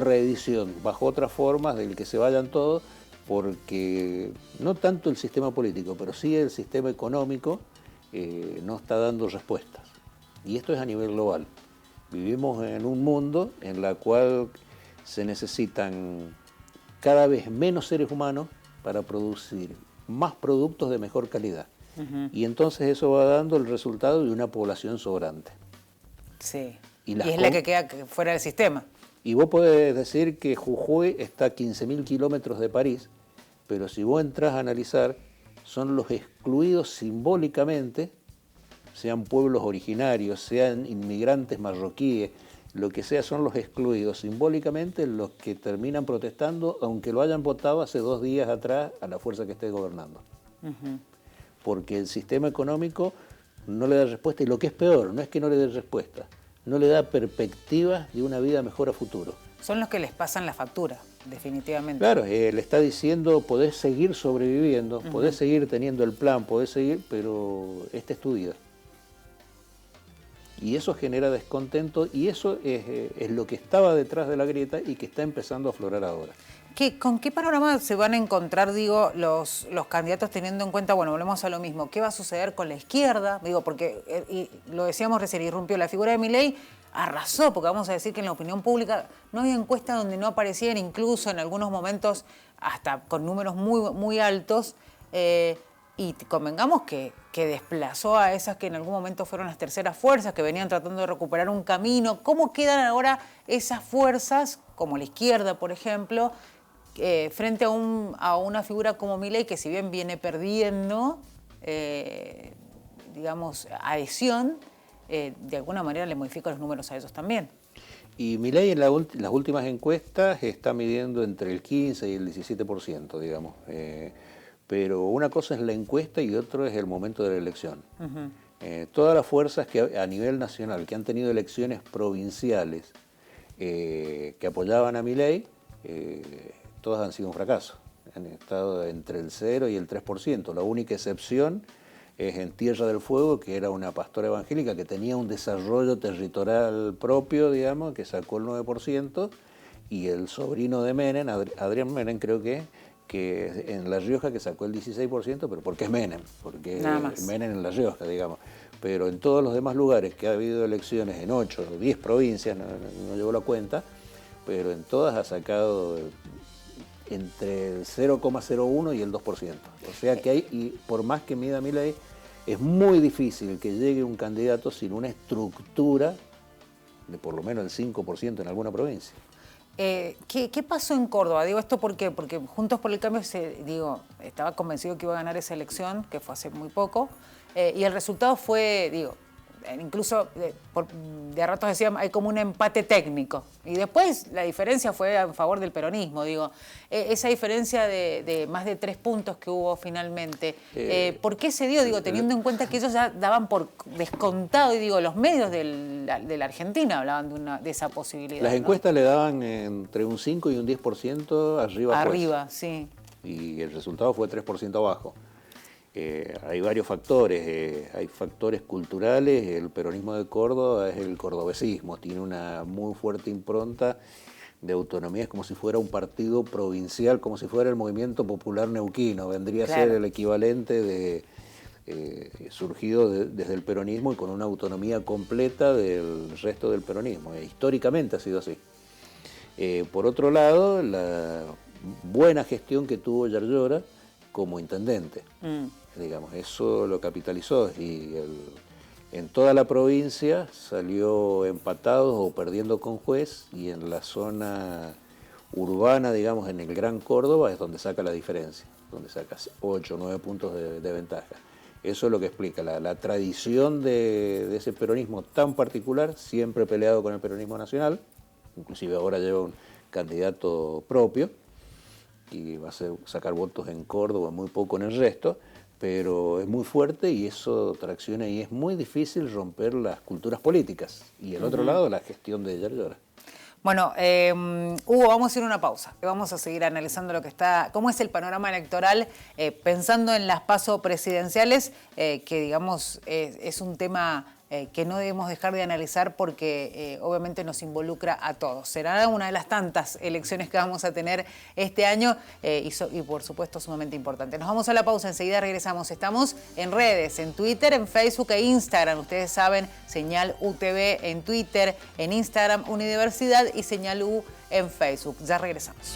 reedición bajo otras formas del que se vayan todos, porque no tanto el sistema político, pero sí el sistema económico no está dando respuestas. Y esto es a nivel global. Vivimos en un mundo en el cual se necesitan cada vez menos seres humanos para producir más productos de mejor calidad. Y entonces eso va dando el resultado de una población sobrante. Sí. Y es la que queda fuera del sistema. Y vos podés decir que Jujuy está a 15.000 kilómetros de París, pero si vos entras a analizar, son los excluidos simbólicamente, sean pueblos originarios, sean inmigrantes marroquíes, lo que sea, son los excluidos simbólicamente los que terminan protestando, aunque lo hayan votado hace 2 días atrás a la fuerza que esté gobernando. Porque el sistema económico no le da respuesta, y lo que es peor, no es que no le dé respuesta, no le da perspectivas de una vida mejor a futuro. Son los que les pasan la factura, definitivamente. Claro, le está diciendo, podés seguir sobreviviendo, podés seguir teniendo el plan, podés seguir, pero esta es tu vida. Y eso genera descontento, y eso es lo que estaba detrás de la grieta y que está empezando a aflorar ahora. ¿Con qué panorama se van a encontrar, digo, los candidatos teniendo en cuenta, bueno, volvemos a lo mismo, qué va a suceder con la izquierda? Digo, porque, y lo decíamos recién, irrumpió la figura de Milei, arrasó, porque vamos a decir que en la opinión pública no había encuestas donde no aparecían, incluso en algunos momentos hasta con números muy, muy altos, y convengamos que desplazó a esas que en algún momento fueron las terceras fuerzas, que venían tratando de recuperar un camino. ¿Cómo quedan ahora esas fuerzas, como la izquierda, por ejemplo, frente a una figura como Milei, que si bien viene perdiendo, digamos, adhesión, de alguna manera le modifica los números a ellos también? Y Milei en las últimas encuestas está midiendo entre el 15 y el 17%, digamos. Pero una cosa es la encuesta y otro es el momento de la elección. Todas las fuerzas que a nivel nacional, que han tenido elecciones provinciales, que apoyaban a Milei, todas han sido un fracaso. Han estado entre el 0 y el 3%. La única excepción es en Tierra del Fuego, que era una pastora evangélica que tenía un desarrollo territorial propio, digamos, que sacó el 9%, y el sobrino de Menem, Adrián Menem creo que en La Rioja, que sacó el 16%, pero porque es Menem, porque Menem en La Rioja, digamos. Pero en todos los demás lugares que ha habido elecciones, en 8 o 10 provincias, no llevo la cuenta, pero en todas ha sacado entre el 0,01 y el 2%. O sea que hay, y por más que mida Milei, es muy difícil que llegue un candidato sin una estructura de por lo menos el 5% en alguna provincia. ¿Qué pasó en Córdoba? Digo esto porque Juntos por el Cambio estaba convencido que iba a ganar esa elección, que fue hace muy poco, y el resultado fue, incluso de a ratos decían, hay como un empate técnico. Y después la diferencia fue a favor del peronismo, esa diferencia de más de 3 puntos que hubo finalmente. ¿Por qué se dio? Teniendo en cuenta que ellos ya daban por descontado, y los medios de la Argentina hablaban de esa posibilidad. Las encuestas le daban entre un 5 y un 10% arriba. Arriba, sí. Y el resultado fue 3% abajo. Hay varios factores, hay factores culturales. El peronismo de Córdoba es el cordobesismo, tiene una muy fuerte impronta de autonomía, es como si fuera un partido provincial, como si fuera el Movimiento Popular Neuquino, vendría a ser el equivalente surgido desde el peronismo y con una autonomía completa del resto del peronismo. Históricamente ha sido así. Por otro lado, la buena gestión que tuvo Yarlora como intendente. Digamos, eso lo capitalizó, y en toda la provincia salió empatados o perdiendo con juez, y en la zona urbana, digamos, en el Gran Córdoba, es donde saca la diferencia, donde saca 8 o 9 puntos de ventaja. Eso es lo que explica la tradición de ese peronismo tan particular, siempre peleado con el peronismo nacional, inclusive ahora lleva un candidato propio, y va a sacar votos en Córdoba, muy poco en el resto, pero es muy fuerte y eso tracciona, y es muy difícil romper las culturas políticas. Y el otro lado, la gestión de Yarlora. Bueno, Hugo, vamos a ir a una pausa. Vamos a seguir analizando cómo es el panorama electoral, pensando en las PASO presidenciales, que digamos es un tema que no debemos dejar de analizar porque obviamente nos involucra a todos. Será una de las tantas elecciones que vamos a tener este año y por supuesto sumamente importante. Nos vamos a la pausa, enseguida regresamos. Estamos en redes, en Twitter, en Facebook e Instagram. Ustedes saben, Señal UTV en Twitter, en Instagram Unidiversidad y Señal U en Facebook. Ya regresamos.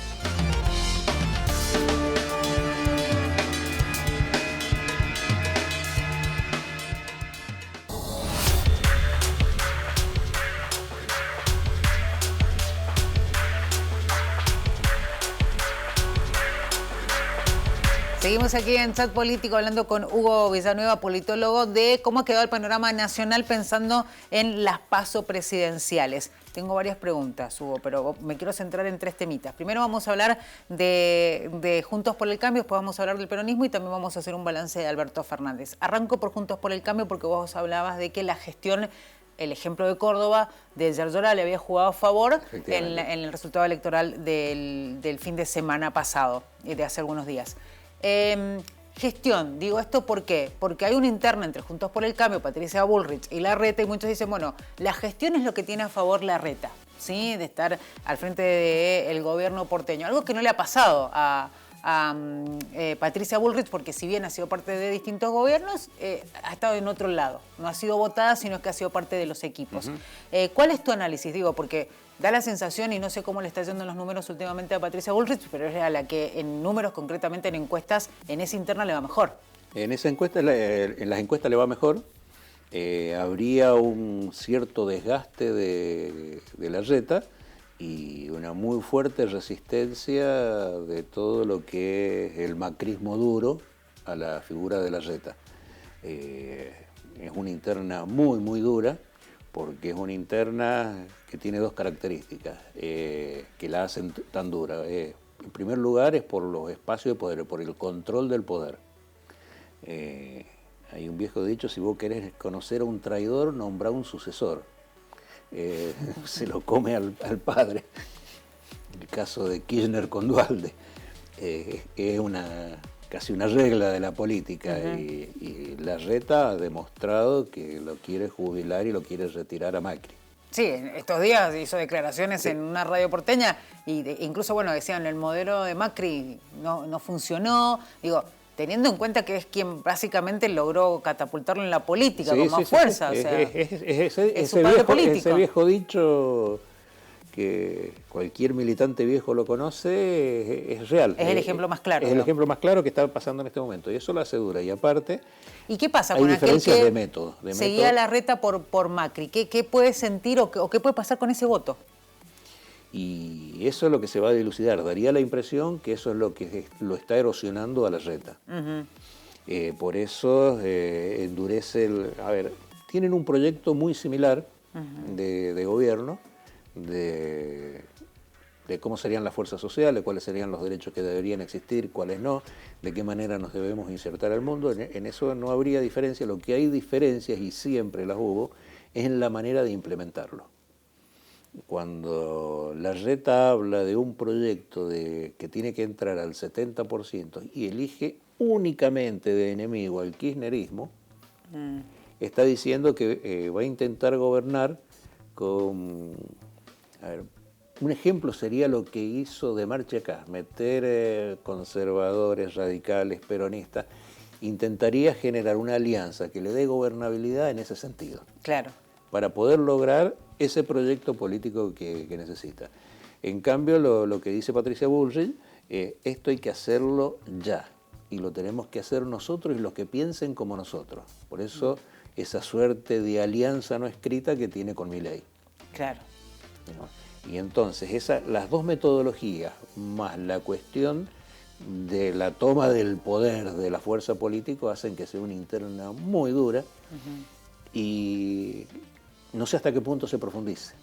Seguimos aquí en Chat Político hablando con Hugo Villanueva, politólogo, de cómo ha quedado el panorama nacional pensando en las PASO presidenciales. Tengo varias preguntas, Hugo, pero me quiero centrar en 3 temitas. Primero vamos a hablar de Juntos por el Cambio, después vamos a hablar del peronismo y también vamos a hacer un balance de Alberto Fernández. Arranco por Juntos por el Cambio porque vos hablabas de que la gestión, el ejemplo de Córdoba, de Yarlora le había jugado a favor en el resultado electoral del fin de semana pasado, de hace algunos días. Gestión, digo esto ¿por qué? Porque hay una interna entre Juntos por el Cambio, Patricia Bullrich y Larreta, y muchos dicen, bueno, la gestión es lo que tiene a favor Larreta, ¿sí? De estar al frente del gobierno porteño. Algo que no le ha pasado a Patricia Bullrich, porque si bien ha sido parte de distintos gobiernos, ha estado en otro lado. No ha sido votada, sino que ha sido parte de los equipos. ¿Cuál es tu análisis? Digo, porque da la sensación, y no sé cómo le está yendo en los números últimamente a Patricia Bullrich, pero es a la que en números, concretamente en encuestas, en esa interna le va mejor. En esa encuesta, en las encuestas le va mejor. Habría un cierto desgaste de Larreta y una muy fuerte resistencia de todo lo que es el macrismo duro a la figura de Larreta. Es una interna muy, muy dura, porque es una interna que tiene 2 características que la hacen tan dura. En primer lugar es por los espacios de poder, por el control del poder. Hay un viejo dicho, si vos querés conocer a un traidor, nombrá un sucesor. Se lo come al padre. El caso de Kirchner con Duhalde. Es casi una regla de la política, y Larreta ha demostrado que lo quiere jubilar y lo quiere retirar a Macri. Sí, estos días hizo declaraciones en una radio porteña y incluso, bueno, decían, el modelo de Macri no funcionó. Digo, teniendo en cuenta que es quien básicamente logró catapultarlo en la política con más fuerza. O sea, ese viejo dicho que cualquier militante viejo lo conoce, es real. Es el ejemplo más claro. Es el ejemplo más claro que está pasando en este momento, y eso lo hace dura. Y aparte, ¿y qué pasa hay con diferencias aquel que de método. seguía Larreta por Macri? ¿Qué puede sentir o qué puede pasar con ese voto? Y eso es lo que se va a dilucidar. Daría la impresión que eso es lo que lo está erosionando a Larreta. Por eso endurece A ver, tienen un proyecto muy similar de gobierno, de cómo serían las fuerzas sociales, cuáles serían los derechos que deberían existir, cuáles no, de qué manera nos debemos insertar al mundo. En eso no habría diferencia. Lo que hay diferencias, y siempre las hubo, es en la manera de implementarlo. Cuando Larreta habla de un proyecto que tiene que entrar al 70% y elige únicamente de enemigo al kirchnerismo, está diciendo que va a intentar gobernar con... A ver, un ejemplo sería lo que hizo de marcha acá, meter conservadores, radicales, peronistas. Intentaría generar una alianza que le dé gobernabilidad en ese sentido. Claro. Para poder lograr ese proyecto político que necesita. En cambio, lo que dice Patricia Bullrich, esto hay que hacerlo ya, y lo tenemos que hacer nosotros y los que piensen como nosotros. Por eso, esa suerte de alianza no escrita que tiene con Milei. Claro. ¿No? Y entonces, las 2 metodologías, más la cuestión de la toma del poder de la fuerza política, hacen que sea una interna muy dura, y no sé hasta qué punto se profundice.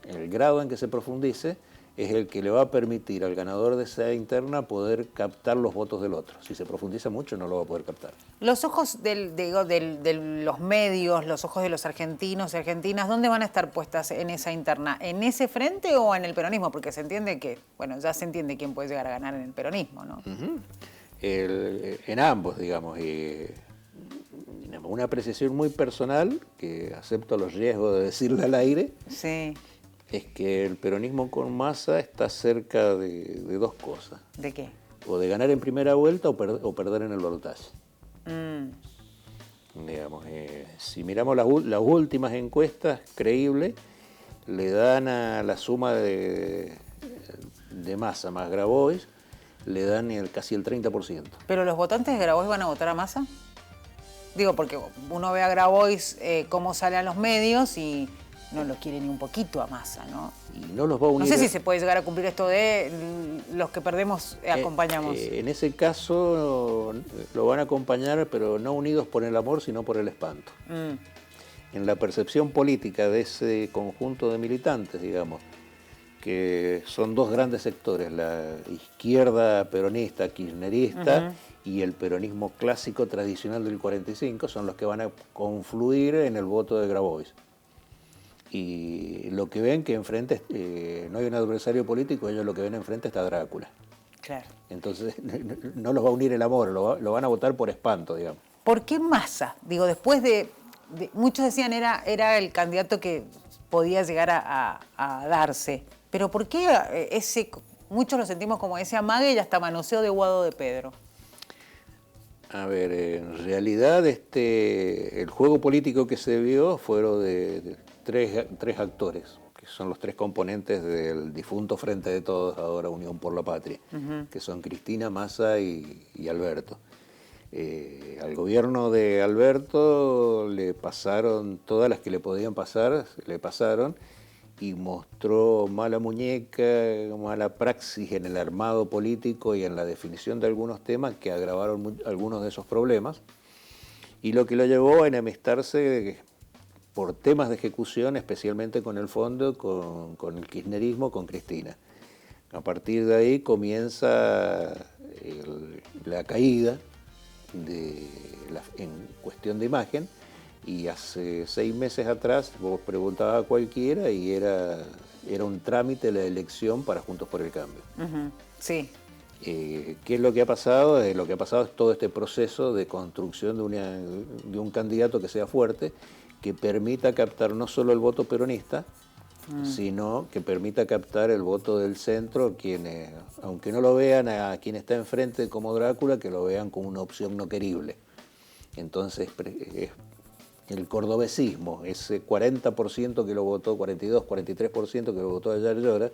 El grado en que se profundice es el que le va a permitir al ganador de esa interna poder captar los votos del otro. Si se profundiza mucho, no lo va a poder captar. Los ojos de los medios, los ojos de los argentinos y argentinas, ¿dónde van a estar puestas en esa interna? ¿En ese frente o en el peronismo? Porque se entiende que, bueno, ya se entiende quién puede llegar a ganar en el peronismo, ¿no? En ambos, digamos. Una apreciación muy personal, que acepto los riesgos de decirle al aire, sí, es que el peronismo con Massa está cerca de 2 cosas. ¿De qué? O de ganar en primera vuelta o perder en el balotaje. Digamos, si miramos las últimas encuestas creíbles, le dan a la suma de Massa más Grabois, le dan casi el 30%. ¿Pero los votantes de Grabois van a votar a Massa? Digo, porque uno ve a Grabois cómo sale a los medios y no lo quiere ni un poquito a Massa, ¿no? Y no los va a unir. No sé si se puede llegar a cumplir esto de los que perdemos acompañamos. En ese caso lo van a acompañar, pero no unidos por el amor, sino por el espanto. En la percepción política de ese conjunto de militantes, digamos, que son dos grandes sectores, la izquierda peronista, kirchnerista, y el peronismo clásico tradicional del 45, son los que van a confluir en el voto de Grabois. Y lo que ven que enfrente no hay un adversario político, ellos lo que ven enfrente está Drácula. Claro. Entonces no los va a unir el amor, lo van a votar por espanto, digamos. ¿Por qué Massa? Digo, después de muchos decían era el candidato que podía llegar a darse, pero ¿por qué muchos lo sentimos como ese amague y hasta manoseo de Guado de Pedro? A ver, en realidad el juego político que se vio fueron de tres actores, que son los tres componentes del difunto Frente de Todos, ahora Unión por la Patria, que son Cristina, Massa y Alberto. Al gobierno de Alberto le pasaron todas las que le podían pasar, le pasaron, y mostró mala muñeca, mala praxis en el armado político y en la definición de algunos temas que agravaron algunos de esos problemas, y lo que lo llevó a enemistarse por temas de ejecución, especialmente con el fondo, con el kirchnerismo, con Cristina. A partir de ahí comienza la caída en cuestión de imagen, y hace 6 meses atrás vos preguntabas a cualquiera y era un trámite la elección para Juntos por el Cambio. Sí. ¿Qué es lo que ha pasado? Lo que ha pasado es todo este proceso de construcción de un candidato que sea fuerte, que permita captar no solo el voto peronista, sino que permita captar el voto del centro, quienes, aunque no lo vean a quien está enfrente como Drácula, que lo vean como una opción no querible. Entonces, el cordobesismo, ese 40% que lo votó, 42, 43% que lo votó a Yar Llora,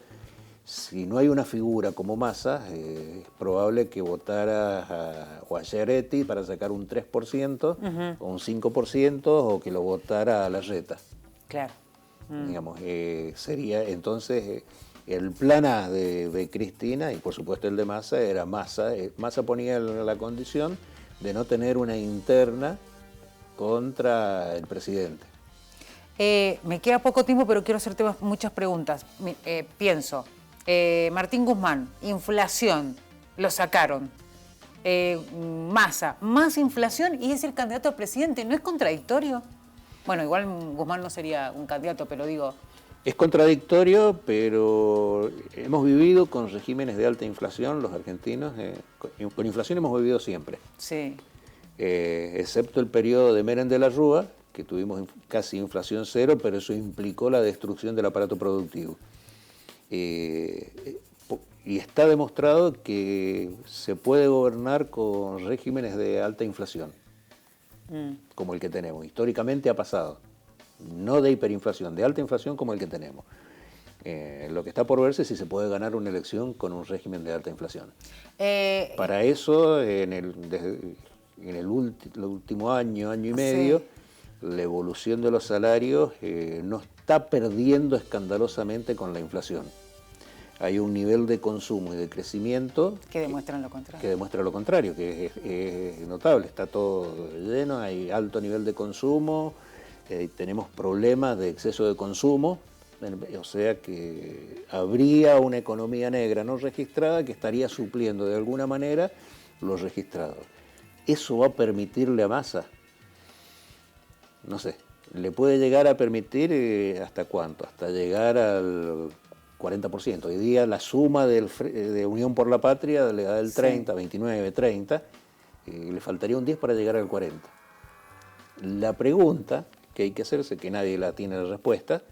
si no hay una figura como Massa, es probable que votara a Schiaretti para sacar un 3% o un 5%, o que lo votara a Larreta. Claro. Digamos, sería entonces el plan A de Cristina, y por supuesto el de Massa, era Massa. Massa ponía la condición de no tener una interna contra el presidente. Me queda poco tiempo, pero quiero hacerte muchas preguntas. Pienso, Martín Guzmán, inflación, lo sacaron. Massa, más inflación y es el candidato a presidente. ¿No es contradictorio? Bueno, igual Guzmán no sería un candidato, pero digo... Es contradictorio, pero hemos vivido con regímenes de alta inflación, los argentinos. Con inflación hemos vivido siempre. Sí. Excepto el periodo de Menem de la Rúa, que tuvimos casi inflación cero, pero eso implicó la destrucción del aparato productivo. Y está demostrado que se puede gobernar con regímenes de alta inflación, como el que tenemos. Históricamente ha pasado, no de hiperinflación, de alta inflación como el que tenemos. Lo que está por verse es si se puede ganar una elección con un régimen de alta inflación. Para eso, en el último año y medio, sí, la evolución de los salarios no está perdiendo escandalosamente con la inflación. Hay un nivel de consumo y de crecimiento que demuestran lo contrario. Que demuestra lo contrario, que es notable. Está todo lleno, hay alto nivel de consumo, tenemos problemas de exceso de consumo, o sea que habría una economía negra no registrada que estaría supliendo de alguna manera lo registrado. ¿Eso va a permitirle a Massa? No sé, le puede llegar a permitir ¿hasta cuánto? Hasta llegar al 40%. Hoy día la suma de Unión por la Patria le da el 30, sí, 29, 30, y le faltaría un 10 para llegar al 40. La pregunta que hay que hacerse, que nadie la tiene la respuesta,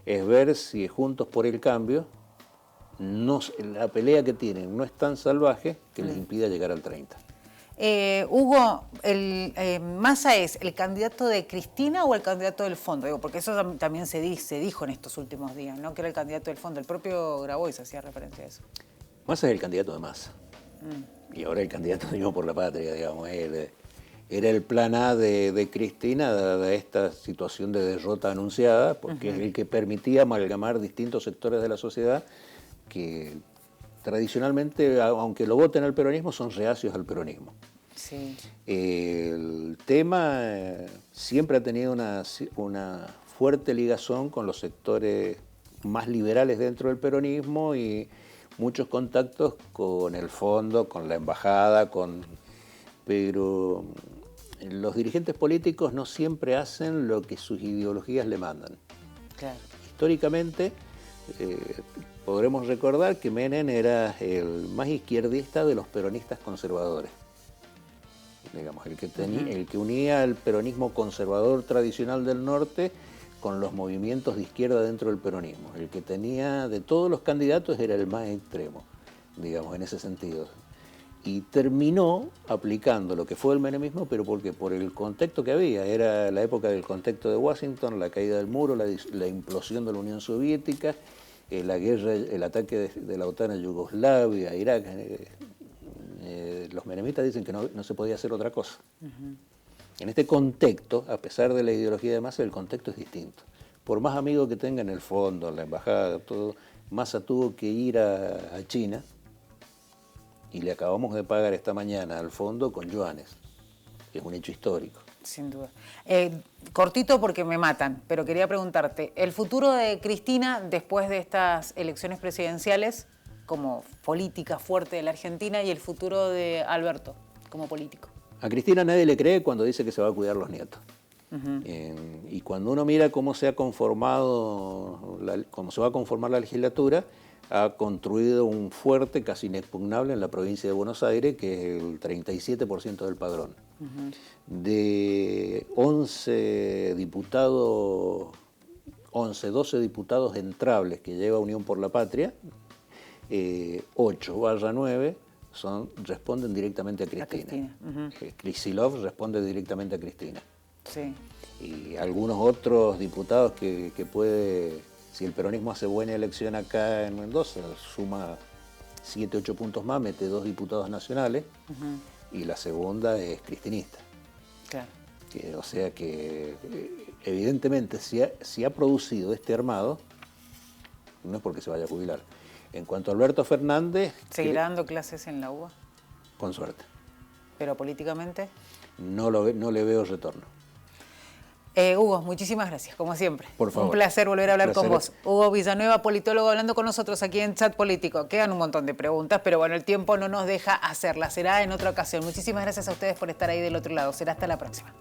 es ver si Juntos por el Cambio, la pelea que tienen no es tan salvaje que les impida llegar al 30. Hugo, ¿Massa es el candidato de Cristina o el candidato del fondo? Digo, porque eso también se dijo en estos últimos días, ¿no? Que era el candidato del fondo. El propio Grabois hacía referencia a eso. Massa es el candidato de Massa. Y ahora el candidato de Unión por la Patria, digamos. era el plan A de Cristina, dada esta situación de derrota anunciada, porque es el que permitía amalgamar distintos sectores de la sociedad que tradicionalmente, aunque lo voten al peronismo, son reacios al peronismo. Sí. El tema siempre ha tenido una fuerte ligazón con los sectores más liberales dentro del peronismo y muchos contactos con el fondo, con la embajada, pero los dirigentes políticos no siempre hacen lo que sus ideologías le mandan. Claro. Históricamente, podremos recordar que Menem era el más izquierdista de los peronistas conservadores. Digamos, el que unía el peronismo conservador tradicional del norte con los movimientos de izquierda dentro del peronismo. El que tenía, de todos los candidatos, era el más extremo, digamos, en ese sentido. Y terminó aplicando lo que fue el menemismo, pero porque por el contexto que había. Era la época del contexto de Washington, la caída del muro, la implosión de la Unión Soviética, la guerra, el ataque de la OTAN a Yugoslavia, a Irak. Los menemistas dicen que no se podía hacer otra cosa. En este contexto, a pesar de la ideología de Massa, el contexto es distinto. Por más amigos que tenga en el fondo, en la embajada, todo, Massa tuvo que ir a China y le acabamos de pagar esta mañana al fondo con yuanes, que es un hecho histórico. Sin duda. Cortito porque me matan, pero quería preguntarte, ¿el futuro de Cristina después de estas elecciones presidenciales como política fuerte de la Argentina y el futuro de Alberto como político? A Cristina nadie le cree cuando dice que se va a cuidar los nietos. Y cuando uno mira cómo se ha conformado, cómo se va a conformar la legislatura, ha construido un fuerte casi inexpugnable en la provincia de Buenos Aires, que es el 37% del padrón. De 12 diputados entrables que lleva Unión por la Patria, 8/9 responden directamente a Cristina. Kicillof responde directamente a Cristina. Sí. Y algunos otros diputados que puede, si el peronismo hace buena elección acá en Mendoza, suma 7, 8 puntos más, mete 2 diputados nacionales, y la segunda es cristinista. Claro. O sea que evidentemente si ha producido este armado, no es porque se vaya a jubilar. En cuanto a Alberto Fernández... ¿Seguirá dando clases en la UBA? Con suerte. ¿Pero políticamente? No le veo retorno. Hugo, muchísimas gracias, como siempre. Por favor. Un placer volver a hablar con vos. Hugo Villanueva, politólogo, hablando con nosotros aquí en Chat Político. Quedan un montón de preguntas, pero bueno, el tiempo no nos deja hacerlas. Será en otra ocasión. Muchísimas gracias a ustedes por estar ahí del otro lado. Será hasta la próxima.